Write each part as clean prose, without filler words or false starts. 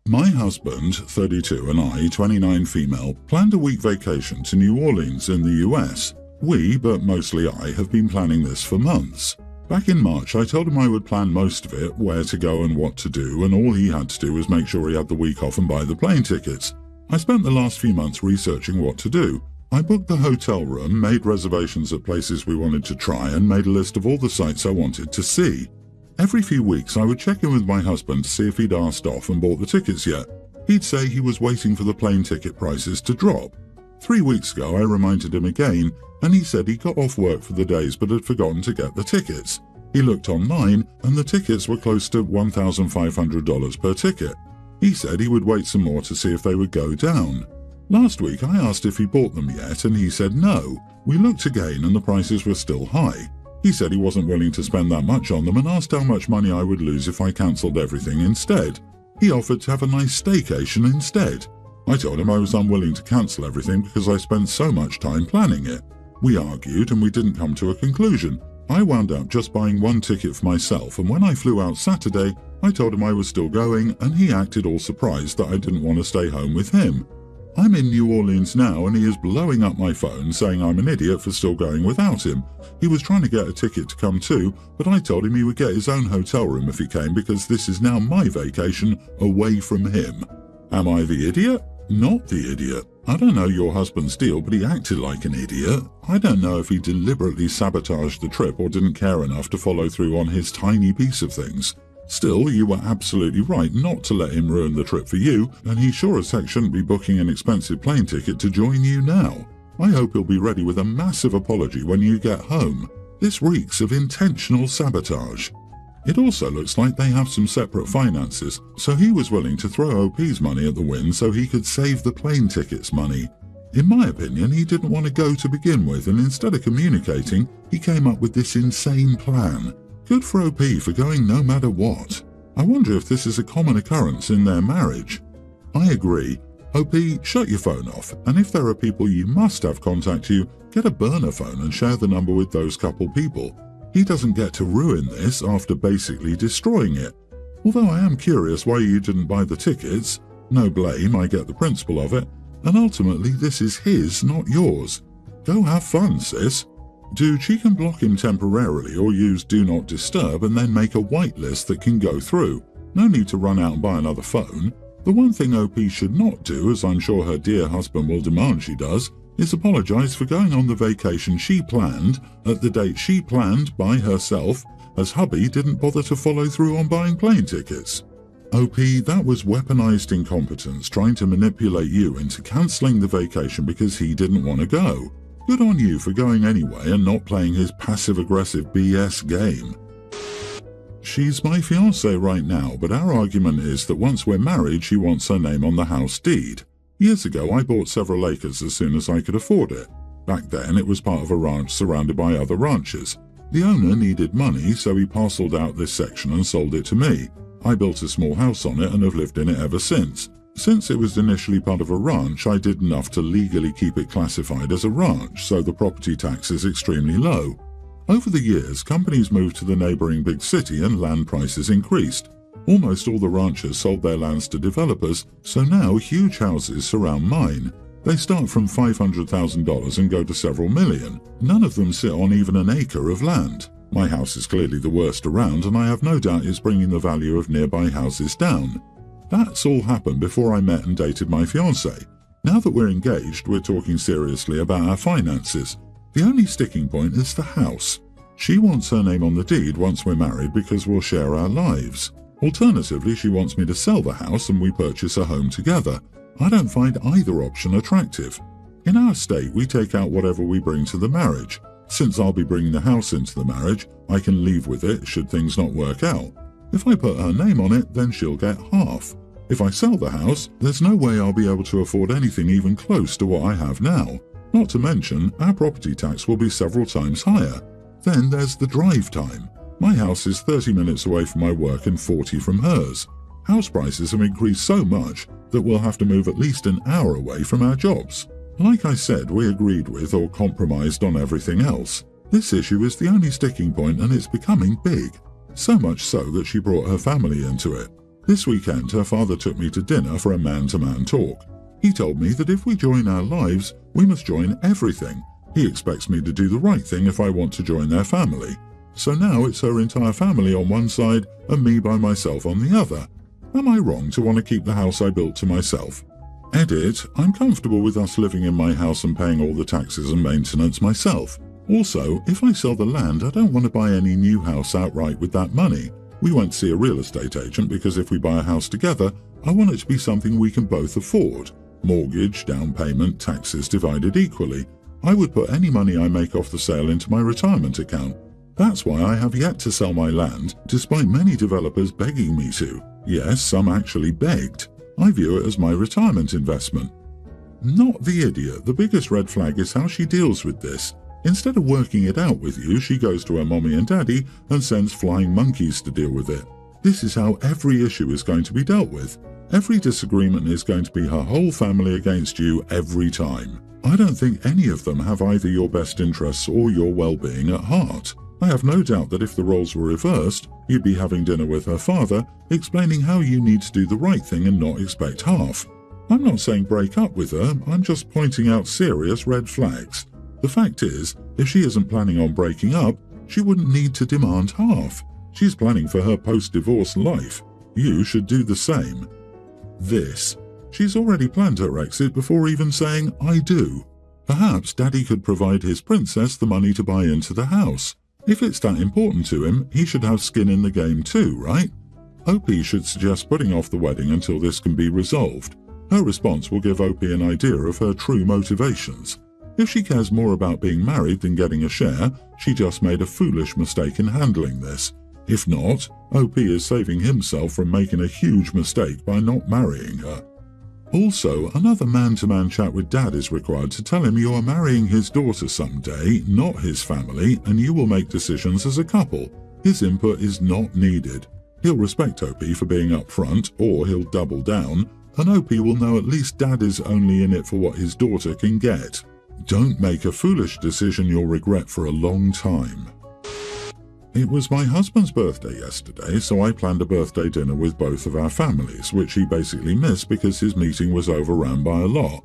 My husband, 32, and I, 29 female, planned a week vacation to New Orleans in the US. We, but mostly I, have been planning this for months. Back in March, I told him I would plan most of it, where to go and what to do, and all he had to do was make sure he had the week off and buy the plane tickets. I spent the last few months researching what to do. I booked the hotel room, made reservations at places we wanted to try, and made a list of all the sites I wanted to see. Every few weeks, I would check in with my husband to see if he'd asked off and bought the tickets yet. He'd say he was waiting for the plane ticket prices to drop. 3 weeks ago, I reminded him again, and he said he got off work for the days but had forgotten to get the tickets. He looked online, and the tickets were close to $1,500 per ticket. He said he would wait some more to see if they would go down. Last week, I asked if he bought them yet, and he said no. We looked again, and the prices were still high. He said he wasn't willing to spend that much on them and asked how much money I would lose if I cancelled everything instead. He offered to have a nice staycation instead. I told him I was unwilling to cancel everything because I spent so much time planning it. We argued and we didn't come to a conclusion. I wound up just buying one ticket for myself, and when I flew out Saturday, I told him I was still going, and he acted all surprised that I didn't want to stay home with him. I'm in New Orleans now, and he is blowing up my phone saying I'm an idiot for still going without him. He was trying to get a ticket to come too, but I told him he would get his own hotel room if he came because this is now my vacation away from him. Am I the idiot? Not the idiot. I don't know your husband's deal, but he acted like an idiot. I don't know if he deliberately sabotaged the trip or didn't care enough to follow through on his tiny piece of things. Still, you were absolutely right not to let him ruin the trip for you, and he sure as heck shouldn't be booking an expensive plane ticket to join you now. I hope he'll be ready with a massive apology when you get home. This reeks of intentional sabotage. It also looks like they have some separate finances, so he was willing to throw OP's money at the wind so he could save the plane tickets money. In my opinion, he didn't want to go to begin with, and instead of communicating, he came up with this insane plan. Good for OP for going no matter what. I wonder if this is a common occurrence in their marriage. I agree. OP, shut your phone off, and if there are people you must have contact you, get a burner phone and share the number with those couple people. He doesn't get to ruin this after basically destroying it. Although I am curious why you didn't buy the tickets. No blame, I get the principle of it. And ultimately this is his, not yours. Go have fun, sis. Dude, she can block him temporarily or use Do Not Disturb and then make a whitelist that can go through. No need to run out and buy another phone. The one thing OP should not do, as I'm sure her dear husband will demand she does, is apologize for going on the vacation she planned at the date she planned by herself, as hubby didn't bother to follow through on buying plane tickets. OP, that was weaponized incompetence trying to manipulate you into cancelling the vacation because he didn't want to go. Good on you for going anyway and not playing his passive-aggressive BS game. She's my fiancée right now, but our argument is that once we're married, she wants her name on the house deed. Years ago, I bought several acres as soon as I could afford it. Back then, it was part of a ranch surrounded by other ranches. The owner needed money, so he parceled out this section and sold it to me. I built a small house on it and have lived in it ever since. Since it was initially part of a ranch, I did enough to legally keep it classified as a ranch, so the property tax is extremely low. Over the years, companies moved to the neighboring big city and land prices increased. Almost all the ranchers sold their lands to developers, so now huge houses surround mine. They start from $500,000 and go to several million. None of them sit on even an acre of land. My house is clearly the worst around, and I have no doubt it's bringing the value of nearby houses down. That's all happened before I met and dated my fiancée. Now that we're engaged, we're talking seriously about our finances. The only sticking point is the house. She wants her name on the deed once we're married because we'll share our lives. Alternatively, she wants me to sell the house and we purchase a home together. I don't find either option attractive. In our state, we take out whatever we bring to the marriage. Since I'll be bringing the house into the marriage, I can leave with it should things not work out. If I put her name on it, then she'll get half. If I sell the house, there's no way I'll be able to afford anything even close to what I have now. Not to mention, our property tax will be several times higher. Then there's the drive time. My house is 30 minutes away from my work and 40 from hers. House prices have increased so much that we'll have to move at least an hour away from our jobs. Like I said, we agreed with or compromised on everything else. This issue is the only sticking point and it's becoming big. So much so that she brought her family into it. This weekend, her father took me to dinner for a man-to-man talk. He told me that if we join our lives, we must join everything. He expects me to do the right thing if I want to join their family. So now it's her entire family on one side and me by myself on the other. Am I wrong to want to keep the house I built to myself? Edit, I'm comfortable with us living in my house and paying all the taxes and maintenance myself. Also, if I sell the land, I don't want to buy any new house outright with that money. We won't see a real estate agent because if we buy a house together, I want it to be something we can both afford. Mortgage, down payment, taxes divided equally. I would put any money I make off the sale into my retirement account. That's why I have yet to sell my land, despite many developers begging me to. Yes, some actually begged. I view it as my retirement investment. Not the idiot. The biggest red flag is how she deals with this. Instead of working it out with you, she goes to her mommy and daddy and sends flying monkeys to deal with it. This is how every issue is going to be dealt with. Every disagreement is going to be her whole family against you every time. I don't think any of them have either your best interests or your well-being at heart. I have no doubt that if the roles were reversed, you'd be having dinner with her father, explaining how you need to do the right thing and not expect half. I'm not saying break up with her, I'm just pointing out serious red flags. The fact is, if she isn't planning on breaking up, she wouldn't need to demand half. She's planning for her post-divorce life. You should do the same. This. She's already planned her exit before even saying, I do. Perhaps Daddy could provide his princess the money to buy into the house. If it's that important to him, he should have skin in the game too, right? OP should suggest putting off the wedding until this can be resolved. Her response will give OP an idea of her true motivations. If she cares more about being married than getting a share, she just made a foolish mistake in handling this. If not, OP is saving himself from making a huge mistake by not marrying her. Also, another man-to-man chat with Dad is required to tell him you are marrying his daughter someday, not his family, and you will make decisions as a couple. His input is not needed. He'll respect OP for being upfront, or he'll double down, and OP will know at least Dad is only in it for what his daughter can get. Don't make a foolish decision you'll regret for a long time. It was my husband's birthday yesterday, so I planned a birthday dinner with both of our families, which he basically missed because his meeting was overrun by a lot.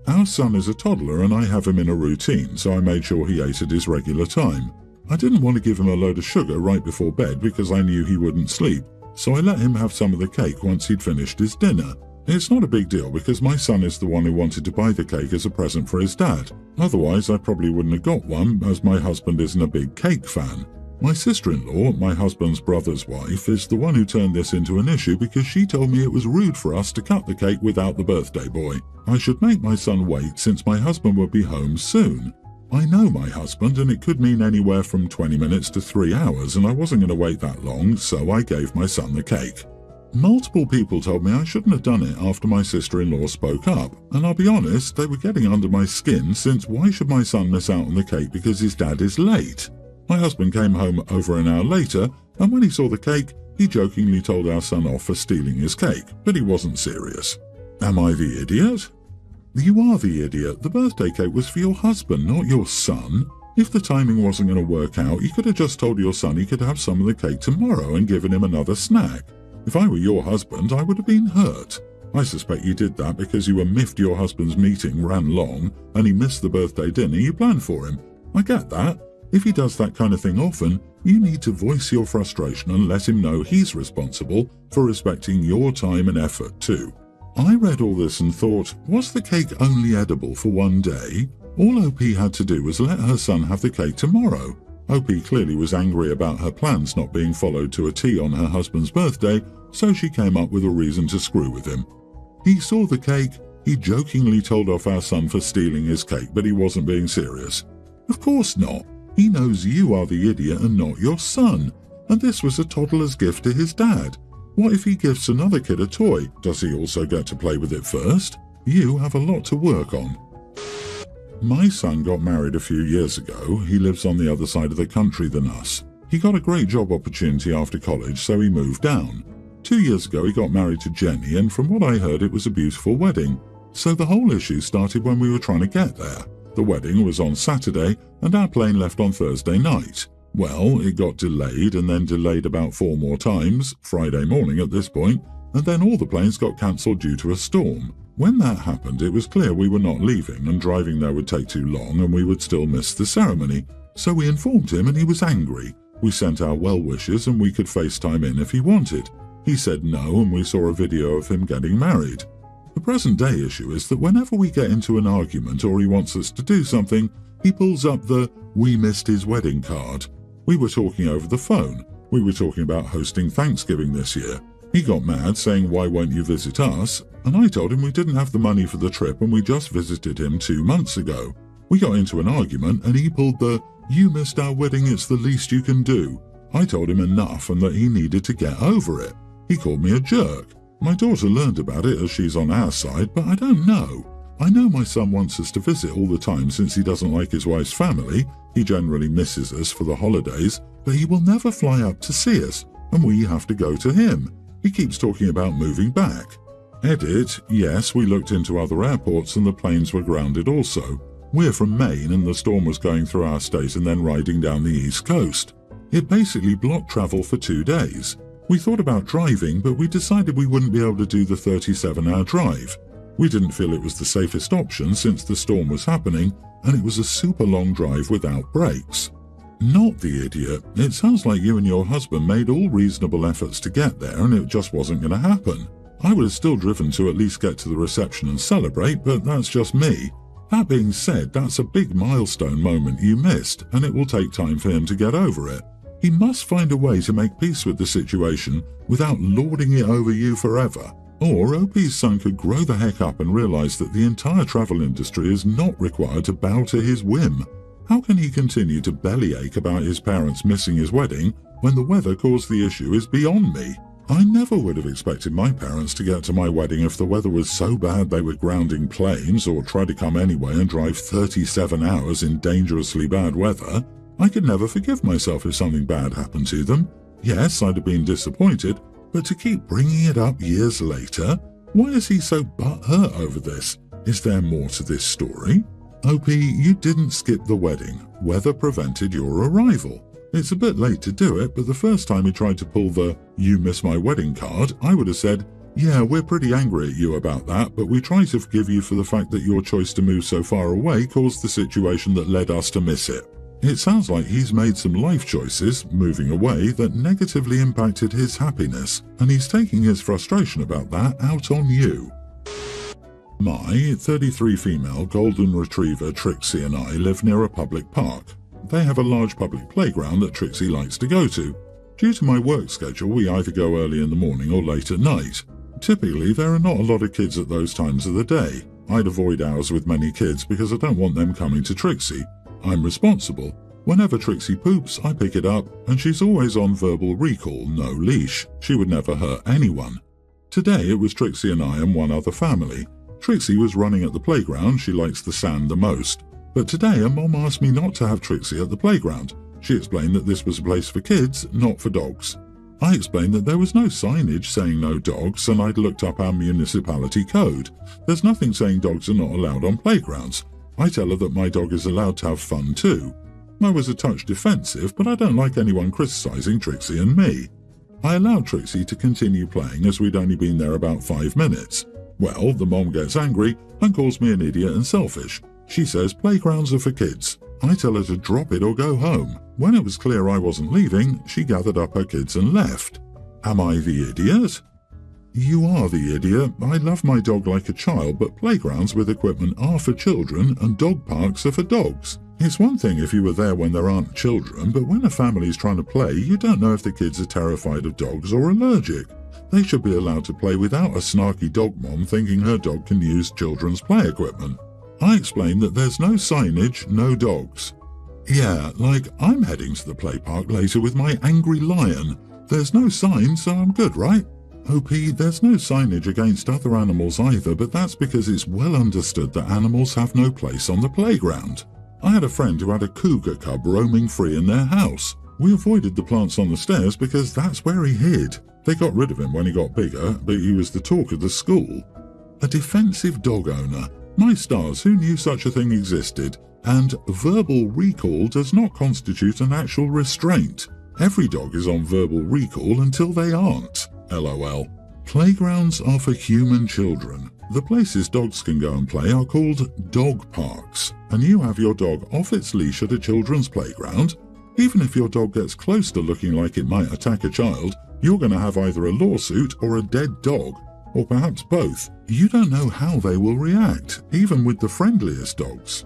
Our son is a toddler and I have him in a routine, so I made sure he ate at his regular time. I didn't want to give him a load of sugar right before bed because I knew he wouldn't sleep, so I let him have some of the cake once he'd finished his dinner. It's not a big deal because my son is the one who wanted to buy the cake as a present for his dad. Otherwise, I probably wouldn't have got one, as my husband isn't a big cake fan. My sister-in-law, my husband's brother's wife, is the one who turned this into an issue because she told me it was rude for us to cut the cake without the birthday boy. I should make my son wait since my husband would be home soon. I know my husband and it could mean anywhere from 20 minutes to 3 hours and I wasn't going to wait that long, so I gave my son the cake. Multiple people told me I shouldn't have done it after my sister-in-law spoke up, and I'll be honest, they were getting under my skin since why should my son miss out on the cake because his dad is late? My husband came home over an hour later, and when he saw the cake, he jokingly told our son off for stealing his cake, but he wasn't serious. Am I the idiot? You are the idiot. The birthday cake was for your husband, not your son. If the timing wasn't going to work out, you could have just told your son he could have some of the cake tomorrow and given him another snack. If I were your husband, I would have been hurt. I suspect you did that because you were miffed your husband's meeting ran long and he missed the birthday dinner you planned for him. I get that. If he does that kind of thing often, you need to voice your frustration and let him know he's responsible for respecting your time and effort too. I read all this and thought, was the cake only edible for one day? All OP had to do was let her son have the cake tomorrow. OP clearly was angry about her plans not being followed to a T on her husband's birthday, so she came up with a reason to screw with him. He saw the cake, he jokingly told off our son for stealing his cake, but he wasn't being serious. Of course not. He knows you are the idiot and not your son, and this was a toddler's gift to his dad. What if he gifts another kid a toy? Does he also get to play with it first? You have a lot to work on. My son got married a few years ago. He lives on the other side of the country than us. He got a great job opportunity after college, so he moved down. 2 years ago he got married to Jenny, and from what I heard it was a beautiful wedding. So the whole issue started when we were trying to get there. The wedding was on Saturday, and our plane left on Thursday night. Well, it got delayed and then delayed about 4 more times, Friday morning at this point, and then all the planes got cancelled due to a storm. When that happened, it was clear we were not leaving and driving there would take too long and we would still miss the ceremony. So we informed him and he was angry. We sent our well wishes and we could FaceTime in if he wanted. He said no and we saw a video of him getting married. The present day issue is that whenever we get into an argument or he wants us to do something, he pulls up the "we missed his wedding" card. We were talking over the phone. We were talking about hosting Thanksgiving this year. He got mad saying, "Why won't you visit us?" And I told him we didn't have the money for the trip and we just visited him 2 months ago. We got into an argument and he pulled the "you missed our wedding, it's the least you can do." I told him enough and that he needed to get over it. He called me a jerk. My daughter learned about it as she's on our side, but I don't know. I know my son wants us to visit all the time since he doesn't like his wife's family. He generally misses us for the holidays, but he will never fly up to see us, and we have to go to him. He keeps talking about moving back. Edit, yes, we looked into other airports and the planes were grounded also. We're from Maine and the storm was going through our state and then riding down the east coast. It basically blocked travel for 2 days. We thought about driving, but we decided we wouldn't be able to do the 37-hour drive. We didn't feel it was the safest option since the storm was happening and it was a super long drive without brakes. Not the idiot. It sounds like you and your husband made all reasonable efforts to get there and it just wasn't going to happen. I would have still driven to at least get to the reception and celebrate, but that's just me. That being said, that's a big milestone moment you missed and it will take time for him to get over it. He must find a way to make peace with the situation without lording it over you forever. Or OP's son could grow the heck up and realize that the entire travel industry is not required to bow to his whim. How can he continue to bellyache about his parents missing his wedding when the weather caused the issue is beyond me? I never would have expected my parents to get to my wedding if the weather was so bad they were grounding planes or try to come anyway and drive 37 hours in dangerously bad weather. I could never forgive myself if something bad happened to them. Yes, I'd have been disappointed, but to keep bringing it up years later, why is he so butthurt over this? Is there more to this story? OP, you didn't skip the wedding. Weather prevented your arrival. It's a bit late to do it, but the first time he tried to pull the "you miss my wedding" card, I would have said, "Yeah, we're pretty angry at you about that, but we try to forgive you for the fact that your choice to move so far away caused the situation that led us to miss it." It sounds like he's made some life choices, moving away, that negatively impacted his happiness, and he's taking his frustration about that out on you. My 33 female golden retriever Trixie and I live near a public park. They have a large public playground that Trixie likes to go to. Due to my work schedule, we either go early in the morning or late at night. Typically, there are not a lot of kids at those times of the day. I'd avoid hours with many kids because I don't want them coming to Trixie. I'm responsible. Whenever Trixie poops, I pick it up, and she's always on verbal recall, no leash. She would never hurt anyone. Today it was Trixie and I and one other family. Trixie was running at the playground, she likes the sand the most. But today her mom asked me not to have Trixie at the playground. She explained that this was a place for kids, not for dogs. I explained that there was no signage saying no dogs, and I'd looked up our municipality code. There's nothing saying dogs are not allowed on playgrounds. I tell her that my dog is allowed to have fun too. I was a touch defensive, but I don't like anyone criticizing Trixie and me. I allowed Trixie to continue playing as we'd only been there about 5 minutes. Well, the mom gets angry and calls me an idiot and selfish. She says playgrounds are for kids. I tell her to drop it or go home. When it was clear I wasn't leaving, she gathered up her kids and left. Am I the idiot? You are the idiot. I love my dog like a child, but playgrounds with equipment are for children and dog parks are for dogs. It's one thing if you were there when there aren't children, but when a family's trying to play, you don't know if the kids are terrified of dogs or allergic. They should be allowed to play without a snarky dog mom thinking her dog can use children's play equipment. I explained that there's no signage, no dogs. Yeah, like I'm heading to the play park later with my angry lion. There's no sign, so I'm good, right? OP, there's no signage against other animals either, but that's because it's well understood that animals have no place on the playground. I had a friend who had a cougar cub roaming free in their house. We avoided the plants on the stairs because that's where he hid. They got rid of him when he got bigger, but he was the talk of the school. A defensive dog owner. My stars, who knew such a thing existed? And verbal recall does not constitute an actual restraint. Every dog is on verbal recall until they aren't. LOL. Playgrounds are for human children. The places dogs can go and play are called dog parks, and you have your dog off its leash at a children's playground. Even if your dog gets close to looking like it might attack a child, you're going to have either a lawsuit or a dead dog, or perhaps both. You don't know how they will react, even with the friendliest dogs.